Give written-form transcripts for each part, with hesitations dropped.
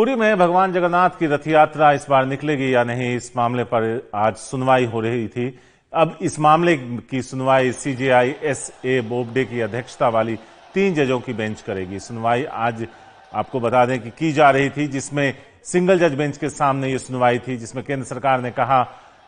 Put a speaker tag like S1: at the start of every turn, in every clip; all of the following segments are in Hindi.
S1: पुरी में भगवान जगन्नाथ की रथ यात्रा इस बार निकलेगी या नहीं, इस मामले पर आज सुनवाई हो रही थी। अब इस मामले की सुनवाई सीजेआई एस.ए. बोबडे की अध्यक्षता वाली 3 जजों की बेंच करेगी। सुनवाई आज आपको बता दें कि की जा रही थी, जिसमें सिंगल जज बेंच के सामने ये सुनवाई थी, जिसमें केंद्र सरकार ने कहा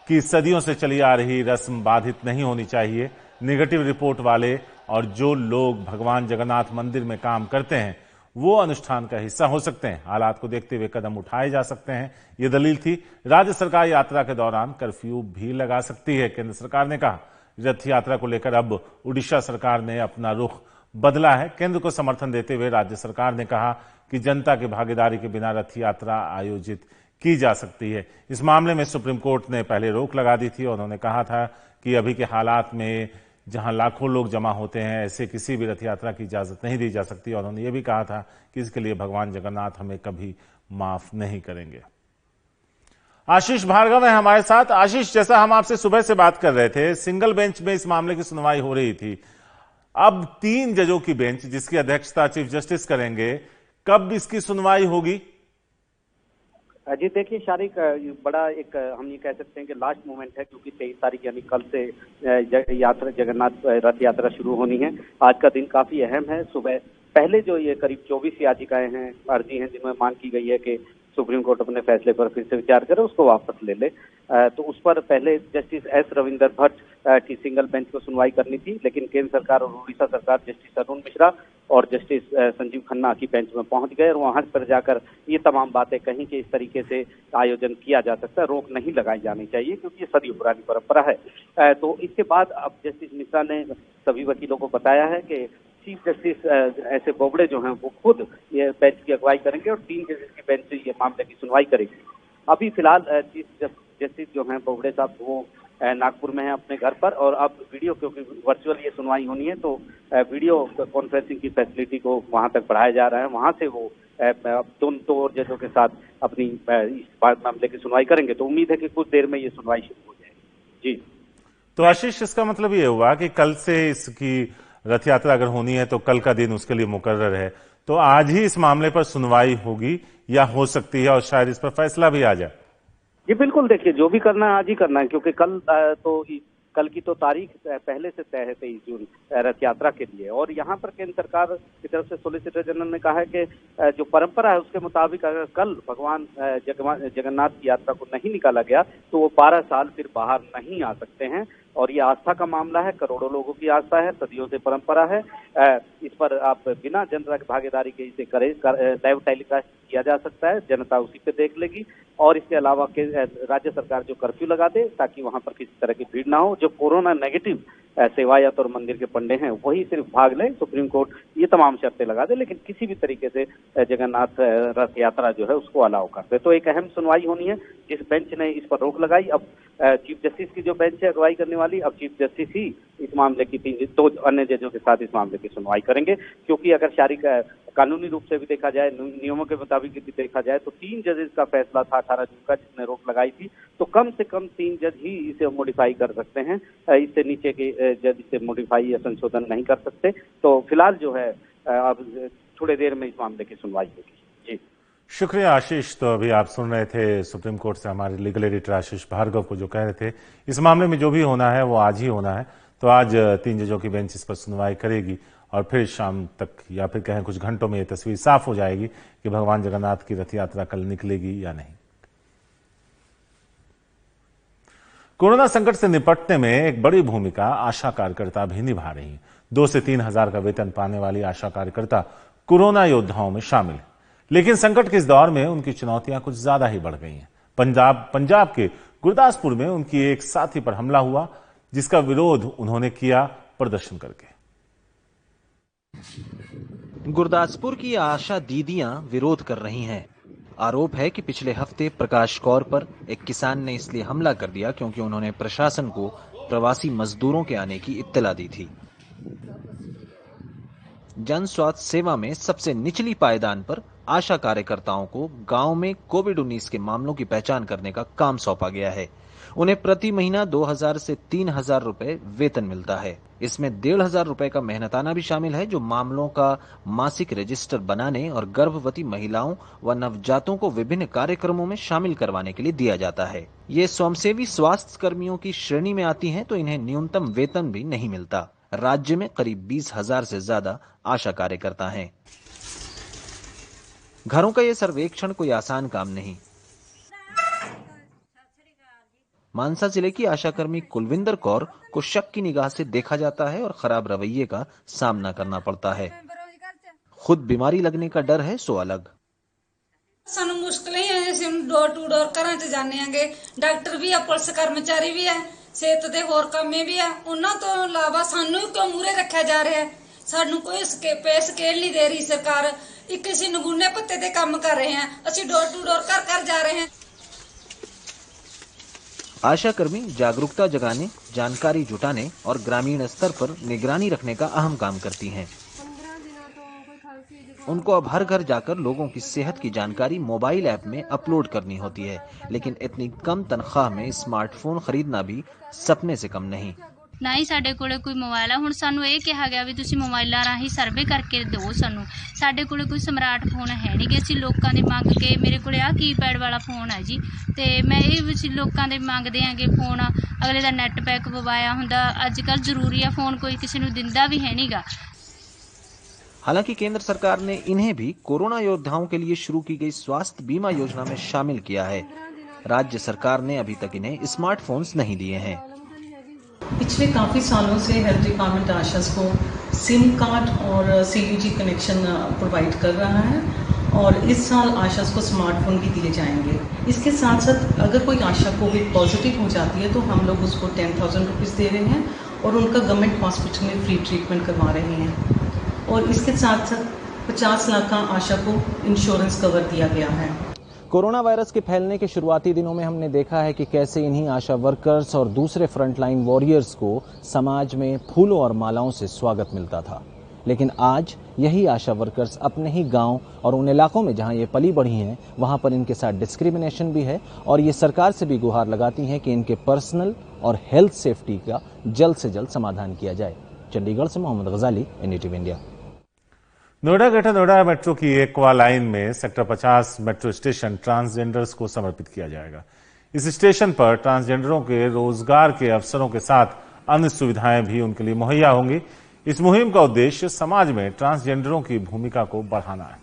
S1: कि सदियों से चली आ रही रस्म बाधित नहीं होनी चाहिए। निगेटिव रिपोर्ट वाले और जो लोग भगवान जगन्नाथ मंदिर में काम करते हैं वो अनुष्ठान का हिस्सा हो सकते हैं। हालात को देखते हुए कदम उठाए जा सकते हैं, ये दलील थी। राज्य सरकार यात्रा के दौरान कर्फ्यू भी लगा सकती है। केंद्र सरकार ने कहा रथ यात्रा को लेकर अब उड़ीसा सरकार ने अपना रुख बदला है। केंद्र को समर्थन देते हुए राज्य सरकार ने कहा कि जनता की भागीदारी के बिना रथ यात्रा आयोजित की जा सकती है। इस मामले में सुप्रीम कोर्ट ने पहले रोक लगा दी थी और उन्होंने कहा था कि अभी के हालात में जहां लाखों लोग जमा होते हैं, ऐसे किसी भी रथ यात्रा की इजाजत नहीं दी जा सकती। और उन्होंने ये भी कहा था कि इसके लिए भगवान जगन्नाथ हमें कभी माफ नहीं करेंगे। आशीष भार्गव है हमारे साथ। आशीष, जैसा हम आपसे सुबह से बात कर रहे थे, सिंगल बेंच में इस मामले की सुनवाई हो रही थी। अब 3 जजों की बेंच, जिसकी अध्यक्षता चीफ जस्टिस करेंगे, कब इसकी सुनवाई होगी?
S2: जी देखिए शारिक, बड़ा एक हम ये कह सकते हैं कि लास्ट मोमेंट है, क्योंकि 23 तारीख यानी कल से जगन्नाथ रथ यात्रा शुरू होनी है। आज का दिन काफी अहम है। सुबह पहले जो ये करीब 24 याचिकाएं हैं, अर्जी हैं, जिनमें मांग की गई है कि सुप्रीम कोर्ट अपने फैसले पर फिर से विचार करे, उसको वापस ले ले, तो उस पर पहले जस्टिस एस रविंदर भट्ट की सिंगल बेंच को सुनवाई करनी थी। लेकिन केंद्र सरकार और उड़ीसा सरकार जस्टिस अरुण मिश्रा और जस्टिस संजीव खन्ना की बेंच में पहुंच गए और वहां पर जाकर ये तमाम बातें कहीं कि इस तरीके से आयोजन किया जा सकता है, रोक नहीं लगाई जानी चाहिए, क्योंकि ये सदियों पुरानी परंपरा है। तो इसके बाद अब जस्टिस मिश्रा ने सभी वकीलों को बताया है कि चीफ जस्टिस ऐसे बोबडे जो हैं वो खुद ये बेंच की अगुवाई करेंगे और 3 जजेस की बेंच ये मामले की सुनवाई करेगी। अभी फिलहाल चीफ जस्टिस जो हैं बोबडे साहब वो नागपुर में है अपने घर पर, और अब वीडियो, क्योंकि वर्चुअल ये सुनवाई होनी है, तो वीडियो कॉन्फ्रेंसिंग की फैसिलिटी को वहां तक बढ़ाया जा रहा है। वहां से वो दो और जजों के साथ अपनी इस मामले की सुनवाई करेंगे। तो उम्मीद है कि कुछ देर में ये सुनवाई शुरू हो जाएगी। जी
S1: तो आशीष, इसका मतलब ये हुआ कि कल से इसकी रथ यात्रा अगर होनी है तो कल का दिन उसके लिए मुकर्रर है। तो आज ही इस मामले पर सुनवाई होगी या हो सकती है और शायद इस पर फैसला भी आ जाए?
S2: जी बिल्कुल, देखिए जो भी करना है आज ही करना है, क्योंकि कल की तो तारीख पहले से तय है 23 जून रथ यात्रा के लिए। और यहाँ पर केंद्र सरकार की तरफ से सॉलिसिटर जनरल ने कहा है कि जो परंपरा है उसके मुताबिक अगर कल भगवान जगन्नाथ की यात्रा को नहीं निकाला गया तो वो 12 साल फिर बाहर नहीं आ सकते हैं। और ये आस्था का मामला है, करोड़ों लोगों की आस्था है, सदियों से परंपरा है। इस पर आप बिना जनता की भागीदारी के इसे लाइव टेलीकास्ट किया जा सकता है, जनता उसी पे देख लेगी। और इसके अलावा राज्य सरकार जो कर्फ्यू लगा दे ताकि वहां पर किसी तरह की भीड़ ना हो। जो कोरोना नेगेटिव सेवायत और मंदिर के पंडे हैं वही सिर्फ भाग ले, सुप्रीम कोर्ट ये तमाम शर्तें लगा दे, लेकिन किसी भी तरीके से जगन्नाथ रथ यात्रा जो है उसको अलाउ कर दे। तो एक अहम सुनवाई होनी है, जिस बेंच ने इस पर रोक लगाई। अब चीफ जस्टिस की जो बेंच है अगुवाई करने वाली, अब चीफ जस्टिस ही इस मामले की 2 अन्य जजों के साथ इस मामले की सुनवाई करेंगे। क्योंकि अगर शारीरिक कानूनी रूप से भी देखा जाए, नियमों के मुताबिक भी देखा जाए, तो 3 जजेस का फैसला था 18 जून का, जिसने रोक लगाई थी। तो कम से कम 3 जज ही इसे मॉडिफाई कर सकते हैं, इससे नीचे के जज इसे मॉडिफाई या संशोधन नहीं कर सकते। तो फिलहाल जो है अब थोड़ी देर में इस मामले की सुनवाई होगी। जी
S1: शुक्रिया आशीष। तो अभी आप सुन रहे थे सुप्रीम कोर्ट से हमारे लीगल एडिटर आशीष भार्गव को, जो कह रहे थे इस मामले में जो भी होना है वो आज ही होना है। तो आज 3 जजों की बेंच इस पर सुनवाई करेगी और फिर शाम तक या फिर कहें कुछ घंटों में ये तस्वीर साफ हो जाएगी कि भगवान जगन्नाथ की रथ यात्रा कल निकलेगी या नहीं। कोरोना संकट से निपटने में एक बड़ी भूमिका आशा कार्यकर्ता भी निभा रही हैं। 2 से 3 हजार का वेतन पाने वाली आशा कार्यकर्ता कोरोना योद्धाओं में शामिल है। लेकिन संकट के इस दौर में उनकी चुनौतियां कुछ ज्यादा ही बढ़ गई हैं। पंजाब के गुरदासपुर में उनकी एक साथी पर हमला हुआ, जिसका विरोध उन्होंने किया प्रदर्शन करके।
S3: गुरदासपुर की आशा दीदियां विरोध कर रही हैं। आरोप है कि पिछले हफ्ते प्रकाश कौर पर एक किसान ने इसलिए हमला कर दिया क्योंकि उन्होंने प्रशासन को प्रवासी मजदूरों के आने की इत्तला दी थी। जन स्वास्थ्य सेवा में सबसे निचली पायदान पर आशा कार्यकर्ताओं को गांव में कोविड-19 के मामलों की पहचान करने का काम सौंपा गया है। उन्हें प्रति महीना 2000 से 3000 रुपए वेतन मिलता है। इसमें 1500 रुपए का मेहनताना भी शामिल है, जो मामलों का मासिक रजिस्टर बनाने और गर्भवती महिलाओं व नवजातों को विभिन्न कार्यक्रमों में शामिल करवाने के लिए दिया जाता है। ये स्वयंसेवी स्वास्थ्य कर्मियों की श्रेणी में आती हैं, तो इन्हें न्यूनतम वेतन भी नहीं मिलता। राज्य में करीब 20,000 से ज्यादा आशा कार्यकर्ता हैं। घरों का यह सर्वेक्षण कोई आसान काम नहीं। मानसा जिले की आशाकर्मी कुलविंदर कौर को शक की निगाह से देखा जाता है और खराब रवैये का सामना करना पड़ता है। खुद बीमारी लगने का डर है सो अलग।
S4: सानू मुश्किल ही है, ਅਸੀਂ ਡੋਰ ਟੂ ਡੋਰ ਘਰਾਂ 'ਚ ਜਾਂਦੇ ਆਂਗੇ। ਡਾਕਟਰ ਵੀ ਆ, ਪੁਲਿਸ ਕਰਮਚਾਰੀ ਵੀ ਆ, ਸਿਹਤ ਦੇ ਹੋਰ ਕੰਮੇ ਵੀ ਆ। ਉਹਨਾਂ ਤੋਂ ਇਲਾਵਾ ਸਾਨੂੰ ਹੀ ਕਿਉਂ ਮੂਰੇ ਰੱਖਿਆ ਜਾ ਰਿਹਾ ਹੈ? ਸਾਨੂੰ ਕੋਈ ਸਕੇਲ ਨਹੀਂ ਦੇ ਰਹੀ ਸਰਕਾਰ। ਇੱਕ ਅਸੀਂ ਨਗੂਨੇ ਪੱਤੇ ਤੇ ਕੰਮ ਕਰ ਰਹੇ ਹਾਂ, ਅਸੀਂ ਡੋਰ ਟੂ ਡੋਰ ਘਰ ਘਰ जा रहे हैं।
S3: आशाकर्मी जागरूकता जगाने, जानकारी जुटाने और ग्रामीण स्तर पर निगरानी रखने का अहम काम करती हैं। उनको अब हर घर जाकर लोगों की सेहत की जानकारी मोबाइल ऐप में अपलोड करनी होती है, लेकिन इतनी कम तनख्वाह में स्मार्टफोन खरीदना भी सपने से कम नहीं।
S5: ना ही साडे कोले कोई मोबाइल है। हुण सानू ये कहा गया भी तुसीं मोबाइलां राहीं सर्वे करके दो सानू। साडे कोले कोई स्मार्ट फोन है नहीं कि असीं लोकां दे मंग के, मेरे कोले आ कीपैड वाला फोन है जी, ते मैं ये लोकां दे मंगदे आंगे फोन, अगले दा नैट पैक पवाया हुंदा। अजकल जरूरी है फोन, कोई किसी नूं दिंदा भी है नहींगा।
S3: हालांकि केंद्र सरकार ने इन्हें भी कोरोना योद्धाओं के लिए शुरू की गई स्वास्थ्य बीमा योजना में शामिल किया है। राज्य सरकार ने अभी तक इन्हें स्मार्टफोन्स नहीं दिए हैं।
S6: पिछले काफ़ी सालों से हेल्थ डिपार्टमेंट आशास को सिम कार्ड और CUG कनेक्शन प्रोवाइड कर रहा है और इस साल आशास को स्मार्टफोन भी दिए जाएंगे। इसके साथ साथ अगर कोई आशा कोविड पॉजिटिव हो जाती है तो हम लोग उसको 10,000 रुपीज़ दे रहे हैं और उनका गवर्नमेंट हॉस्पिटल में फ्री ट्रीटमेंट करवा रहे हैं। और इसके साथ साथ 50 लाख का आशा को इंश्योरेंस कवर दिया गया है।
S3: कोरोना वायरस के फैलने के शुरुआती दिनों में हमने देखा है कि कैसे इन्हीं आशा वर्कर्स और दूसरे फ्रंटलाइन वॉरियर्स को समाज में फूलों और मालाओं से स्वागत मिलता था। लेकिन आज यही आशा वर्कर्स अपने ही गांव और उन इलाकों में जहां ये पली बढ़ी हैं, वहां पर इनके साथ डिस्क्रिमिनेशन भी है और ये सरकार से भी गुहार लगाती हैं कि इनके पर्सनल और हेल्थ सेफ्टी का जल्द से जल्द समाधान किया जाए। चंडीगढ़ से मोहम्मद गजाली, NDTV India.
S1: Noida greater Noida metro की एक्वा लाइन में सेक्टर 50 मेट्रो स्टेशन ट्रांसजेंडर्स को समर्पित किया जाएगा। इस स्टेशन पर ट्रांसजेंडरों के रोजगार के अवसरों के साथ अन्य सुविधाएं भी उनके लिए मुहैया होंगी। इस मुहिम का उद्देश्य समाज में ट्रांसजेंडरों की भूमिका को बढ़ाना है।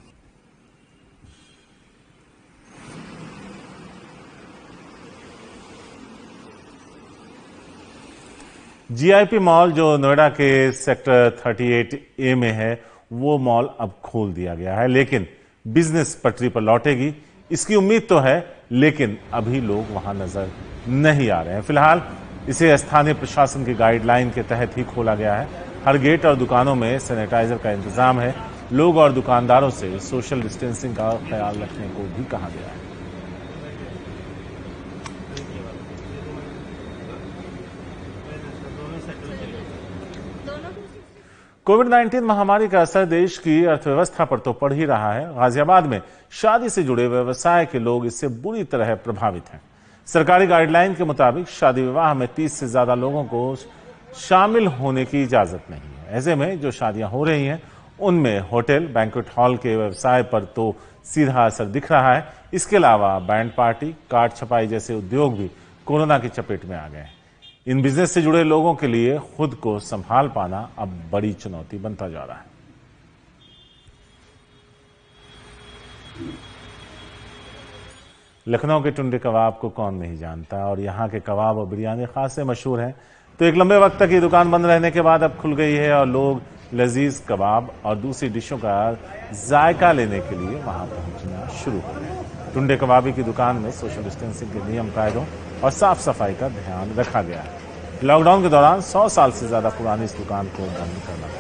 S1: GIP मॉल जो नोएडा के सेक्टर 38A में है, वो मॉल अब खोल दिया गया है, लेकिन बिजनेस पटरी पर लौटेगी इसकी उम्मीद तो है, लेकिन अभी लोग वहां नजर नहीं आ रहे हैं। फिलहाल इसे स्थानीय प्रशासन की गाइडलाइन के तहत ही खोला गया है। हर गेट और दुकानों में सैनिटाइजर का इंतजाम है। लोग और दुकानदारों से सोशल डिस्टेंसिंग का ख्याल रखने को भी कहा गया है। कोविड-19 महामारी का असर देश की अर्थव्यवस्था पर तो पड़ ही रहा है। गाजियाबाद में शादी से जुड़े व्यवसाय के लोग इससे बुरी तरह प्रभावित हैं। सरकारी गाइडलाइन के मुताबिक शादी विवाह में 30 से ज्यादा लोगों को शामिल होने की इजाजत नहीं है। ऐसे में जो शादियां हो रही हैं, उनमें होटल, बैंक्वेट हॉल के व्यवसाय पर तो सीधा असर दिख रहा है। इसके अलावा बैंड पार्टी, कार्ड छपाई जैसे उद्योग भी कोरोना की चपेट में आ गए हैं। इन बिजनेस से जुड़े लोगों के लिए खुद को संभाल पाना अब बड़ी चुनौती बनता जा रहा है। लखनऊ के टुंडे कबाब को कौन नहीं जानता, और यहाँ के कबाब और बिरयानी खासे मशहूर हैं। तो एक लंबे वक्त तक ये दुकान बंद रहने के बाद अब खुल गई है और लोग लजीज कबाब और दूसरी डिशों का जायका लेने के लिए वहां पहुंचना शुरू हो गए। टुंडे कबाबी की दुकान में सोशल डिस्टेंसिंग के नियम कायदों और साफ सफाई का ध्यान रखा गया है। लॉकडाउन के दौरान 100 साल से ज्यादा पुरानी इस दुकान को बंद करना पड़ा।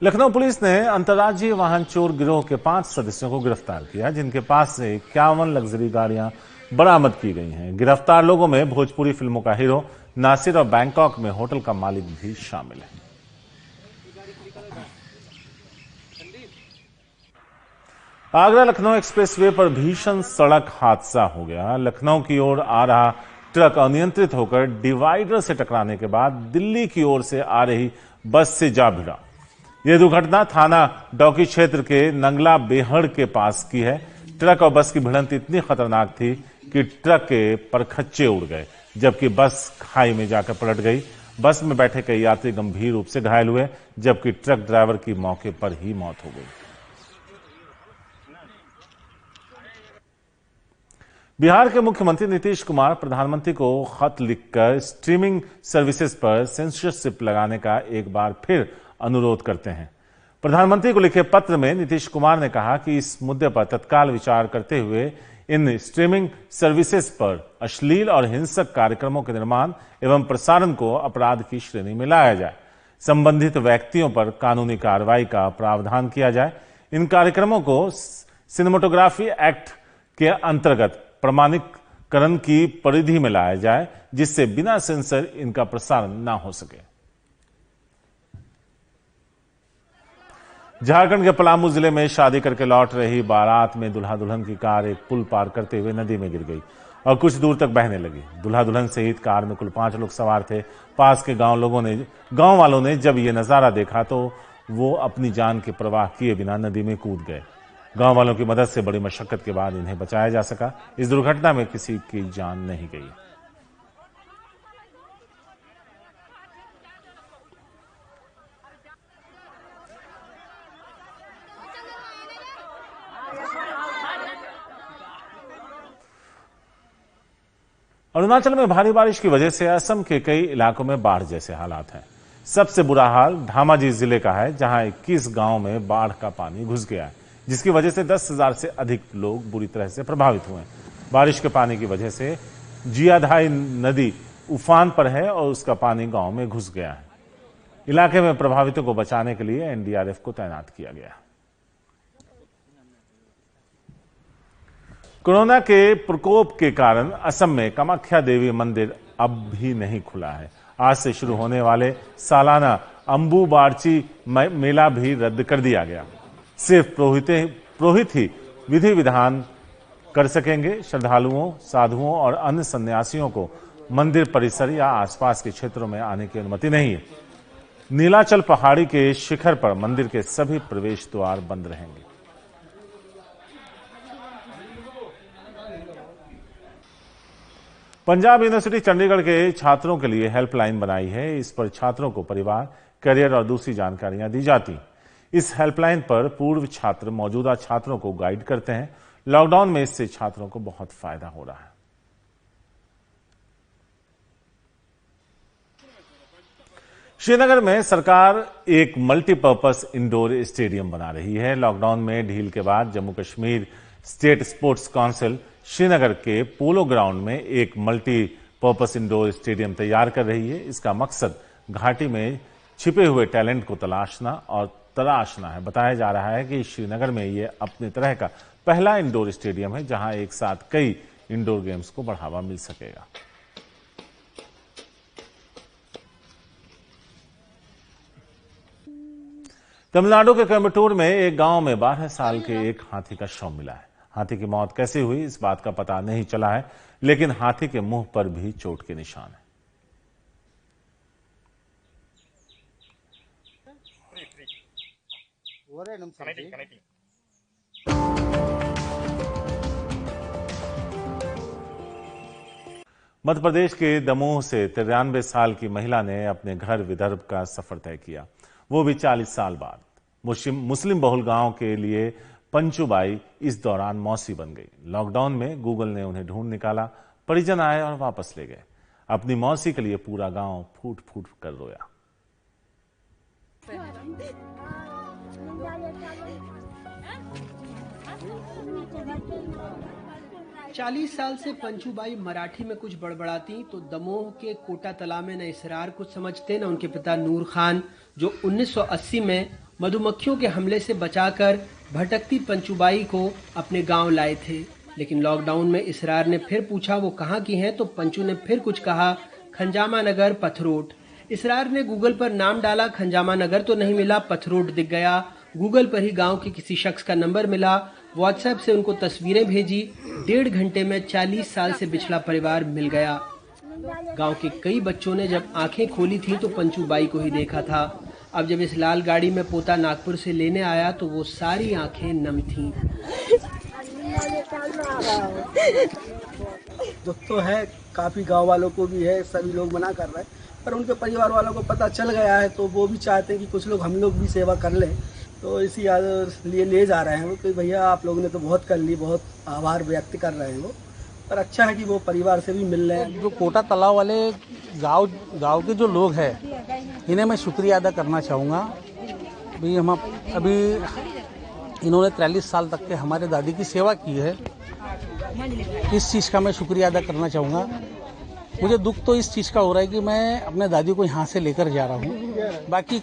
S1: लखनऊ पुलिस ने अंतर्राज्यीय वाहन चोर गिरोह के 5 सदस्यों को गिरफ्तार किया, जिनके पास से 51 लग्जरी गाड़ियां बरामद की गई हैं। गिरफ्तार लोगों में भोजपुरी फिल्मों का हीरो नासिर और बैंकॉक में होटल का मालिक भी शामिल है। आगरा लखनऊ एक्सप्रेसवे पर भीषण सड़क हादसा हो गया। लखनऊ की ओर आ रहा ट्रक अनियंत्रित होकर डिवाइडर से टकराने के बाद दिल्ली की ओर से आ रही बस से जा भिड़ा। यह दुर्घटना थाना डौकी क्षेत्र के नंगला बेहड़ के पास की है। ट्रक और बस की भिड़ंत इतनी खतरनाक थी कि ट्रक के परखच्चे उड़ गए, जबकि बस खाई में जाकर पलट गई। बस में बैठे कई यात्री गंभीर रूप से घायल हुए, जबकि ट्रक ड्राइवर की मौके पर ही मौत हो गई। बिहार के मुख्यमंत्री नीतीश कुमार प्रधानमंत्री को खत लिखकर स्ट्रीमिंग सर्विसेज पर सेंसरशिप लगाने का एक बार फिर अनुरोध करते हैं। प्रधानमंत्री को लिखे पत्र में नीतीश कुमार ने कहा कि इस मुद्दे पर तत्काल विचार करते हुए इन स्ट्रीमिंग सर्विसेज पर अश्लील और हिंसक कार्यक्रमों के निर्माण एवं प्रसारण को अपराध की श्रेणी में लाया जाए। संबंधित व्यक्तियों पर कानूनी कार्रवाई का प्रावधान किया जाए। इन कार्यक्रमों को सिनेमेटोग्राफी एक्ट के अंतर्गत प्रमाणीकरण की परिधि में लाया जाए, जिससे बिना सेंसर इनका प्रसारण न हो सके। झारखंड के पलामू जिले में शादी करके लौट रही बारात में दूल्हा दुल्हन की कार एक पुल पार करते हुए नदी में गिर गई और कुछ दूर तक बहने लगी। दूल्हा दुल्हन सहित कार में कुल 5 लोग सवार थे। पास के गांव वालों ने जब ये नजारा देखा तो वो अपनी जान की परवाह किए बिना नदी में कूद गए। गांव वालों की मदद से बड़ी मशक्कत के बाद इन्हें बचाया जा सका। इस दुर्घटना में किसी की जान नहीं गई। अरुणाचल में भारी बारिश की वजह से असम के कई इलाकों में बाढ़ जैसे हालात हैं। सबसे बुरा हाल धामाजी जिले का है, जहां 21 गांव में बाढ़ का पानी घुस गया है, जिसकी वजह से 10,000 से अधिक लोग बुरी तरह से प्रभावित हुए। बारिश के पानी की वजह से जियाधाई नदी उफान पर है और उसका पानी गांव में घुस गया है। इलाके में प्रभावितों को बचाने के लिए एनडीआरएफ को तैनात किया गया। कोरोना के प्रकोप के कारण असम में कामाख्या देवी मंदिर अब भी नहीं खुला है। आज से शुरू होने वाले सालाना अम्बुबार्ची मेला भी रद्द कर दिया गया। सिर्फ पुरोहित ही विधि विधान कर सकेंगे। श्रद्धालुओं, साधुओं और अन्य सन्यासियों को मंदिर परिसर या आसपास के क्षेत्रों में आने की अनुमति नहीं है। नीलाचल पहाड़ी के शिखर पर मंदिर के सभी प्रवेश द्वार बंद रहेंगे। पंजाब यूनिवर्सिटी चंडीगढ़ के छात्रों के लिए हेल्पलाइन बनाई है। इस पर छात्रों को परिवार, करियर और दूसरी जानकारियां दी जाती हैं। इस हेल्पलाइन पर पूर्व छात्र मौजूदा छात्रों को गाइड करते हैं। लॉकडाउन में इससे छात्रों को बहुत फायदा हो रहा है। श्रीनगर में सरकार एक मल्टीपर्पज इंडोर स्टेडियम बना रही है। लॉकडाउन में ढील के बाद Jammu Kashmir state sports council Srinagar के पोलो ग्राउंड में एक मल्टीपर्पज इंडोर स्टेडियम तैयार कर रही है। इसका मकसद घाटी में छिपे हुए टैलेंट को तराशना है। बताया जा रहा है कि श्रीनगर में यह अपनी तरह का पहला इंडोर स्टेडियम है, जहां एक साथ कई इंडोर गेम्स को बढ़ावा मिल सकेगा। तमिलनाडु के कोयम्बटूर में एक गांव में 12 साल के एक हाथी का शव मिला है। हाथी की मौत कैसे हुई इस बात का पता नहीं चला है, लेकिन हाथी के मुंह पर भी चोट के निशान है। मध्य प्रदेश के दमोह से 93 साल की महिला ने अपने घर विदर्भ का सफर तय किया, वो भी 40 साल बाद। मुस्लिम बहुल गांव के लिए पंचूबाई इस दौरान मौसी बन गई। लॉकडाउन में गूगल ने उन्हें ढूंढ निकाला, परिजन आए और वापस ले गए। अपनी मौसी के लिए पूरा गांव फूट फूट कर रोया।
S7: चालीस साल से पंचूबाई मराठी में कुछ बड़बड़ाती तो दमोह के कोटा तला में न इसरार कुछ समझते न उनके पिता नूर खान, जो 1980 में मधुमक्खियों के हमले से बचाकर भटकती पंचूबाई को अपने गांव लाए थे। लेकिन लॉकडाउन में इसरार ने फिर पूछा वो कहाँ की हैं, तो पंचू ने फिर कुछ कहा, खंजामा नगर पथरोट। इसरार ने गूगल पर नाम डाला, खंजामा नगर तो नहीं मिला, पथरोट दिख गया। गूगल पर ही गांव के किसी शख्स का नंबर मिला, व्हाट्सएप से उनको तस्वीरें भेजी। 1.5 घंटे में 40 साल से बिछड़ा परिवार मिल गया। गांव के कई बच्चों ने जब आंखें खोली थी तो पंचू बाई को ही देखा था। अब जब इस लाल गाड़ी में पोता नागपुर से लेने आया तो वो सारी आंखें नम थीं।
S8: दुख तो है, काफी गांव वालों को भी है, सभी लोग मना कर रहे हैं, पर उनके परिवार वालों को पता चल गया है तो वो भी चाहते हैं कि कुछ लोग हम लोग भी सेवा कर लें, तो इसी लिए ले जा रहे हैं वो कि भैया आप लोगों ने तो बहुत कर ली, बहुत आभार व्यक्त कर रहे हैं वो। पर अच्छा है कि वो परिवार से भी मिल रहे हैं।
S9: जो कोटा तालाब वाले गांव के जो लोग हैं, इन्हें मैं शुक्रिया अदा करना चाहूँगा। भाई हम अभी इन्होंने 43 साल तक के हमारे दादी की सेवा की है, इस चीज़ का मैं शुक्रिया अदा करना चाहूँगा। मुझे दुख तो इस चीज़ का हो रहा है कि मैं अपने दादी को यहाँ से लेकर जा रहा हूँ। बाकी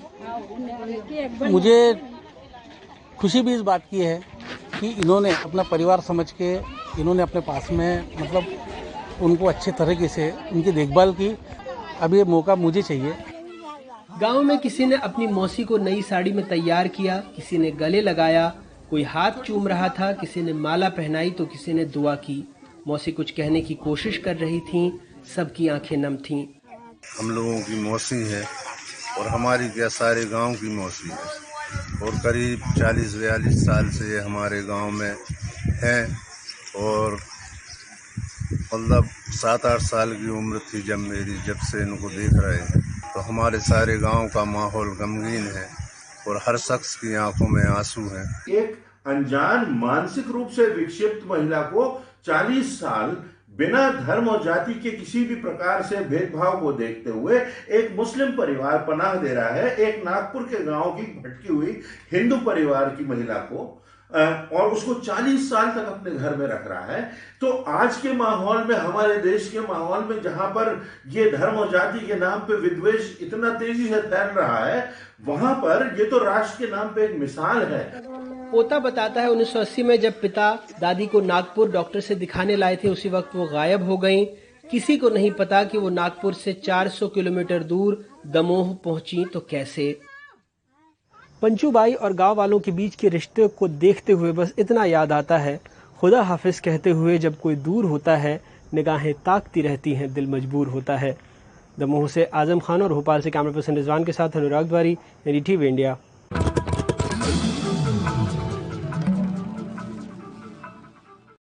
S9: मुझे खुशी भी इस बात की है कि इन्होंने अपना परिवार समझ के इन्होंने अपने पास में मतलब उनको अच्छे तरीके से उनकी देखभाल की। अब ये मौका मुझे चाहिए।
S7: गांव में किसी ने अपनी मौसी को नई साड़ी में तैयार किया, किसी ने गले लगाया, कोई हाथ चूम रहा था, किसी ने माला पहनाई तो किसी ने दुआ की। मौसी कुछ कहने की कोशिश कर रही थीं, सबकी आंखें नम थीं।
S10: हम लोगों की मौसी है और हमारी क्या सारे गांव की मौसी है और करीब 40-42 साल से हमारे गांव में है और मतलब 7-8 साल की उम्र थी जब से इनको देख रहे हैं, तो हमारे सारे गांव का माहौल गमगीन है और हर शख्स की आंखों में आंसू हैं।
S11: एक अनजान मानसिक रूप से विक्षिप्त महिला को 40 साल बिना धर्म और जाति के किसी भी प्रकार से भेदभाव को देखते हुए एक मुस्लिम परिवार पनाह दे रहा है एक नागपुर के गांव की भटकी हुई हिंदू परिवार की महिला को, और उसको 40 साल तक अपने घर में रख रहा है। तो आज के माहौल में, हमारे देश के माहौल में, जहां पर ये धर्म और जाति के नाम पे विद्वेष इतना तेजी से फैल रहा है, वहां पर ये तो राष्ट्र के नाम पे एक मिसाल है।
S7: पोता बताता है 1980 में जब पिता दादी को नागपुर डॉक्टर से दिखाने लाए थे, उसी वक्त वो गायब हो गईं। किसी को नहीं पता कि वो नागपुर से 400 किलोमीटर दूर दमोह पहुंची तो कैसे। पंचू बाई और गांव वालों के बीच के रिश्ते को देखते हुए बस इतना याद आता है, खुदा हाफिज कहते हुए जब कोई दूर होता है, निगाहें ताकती रहती हैं, दिल मजबूर होता है। दमोह से आजम खान और भोपाल से कैमरा पर्सन रिजवान के साथ अनुराग द्वारी, NDTV इंडिया।